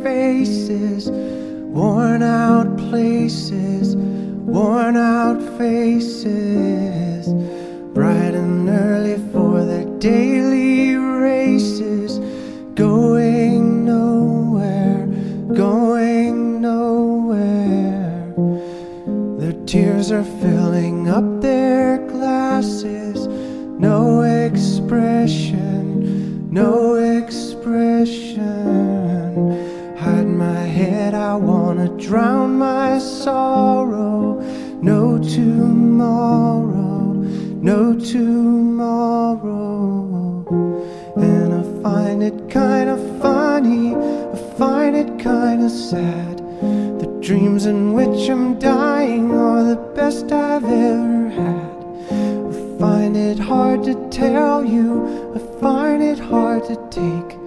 faces, worn out places, worn out faces, bright and early for their daily races, going nowhere, going nowhere. Their tears are filling up their glasses, no expression, no expression. Hide my head, I wanna drown my sorrow. No tomorrow, no tomorrow. And I find it kinda funny, I find it kinda sad. The dreams in which I'm dying are the best I've ever had. I find it hard to tell you, I find it hard to take.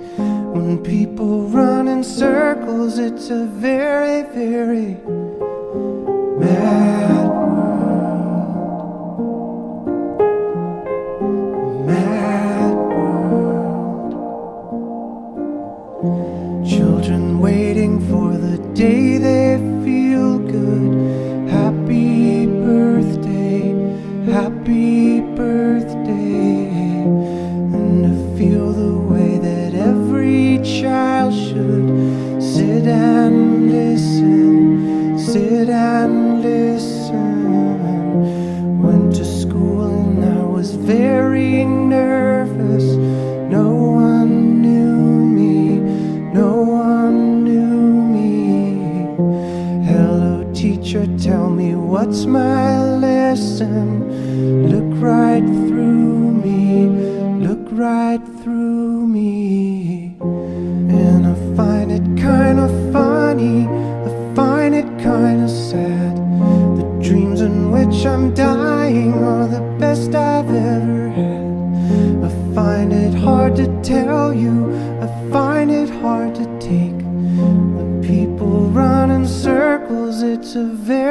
When people run in circles, it's a very, very mad world. Mad world. Children waiting for the day they feel good. Happy birthday, happy birthday. And to feel the way that every child should sit and listen, sit and listen. Went to school and I was very nervous. No one knew me, no one knew me. Hello teacher, tell me what's my lesson. Look right through me, look right through me. And I find it kinda funny, I find it kinda sad. The dreams in which I'm dying are the best I've ever had. I find it hard to tell you, I find it hard to take. When people run in circles, it's a very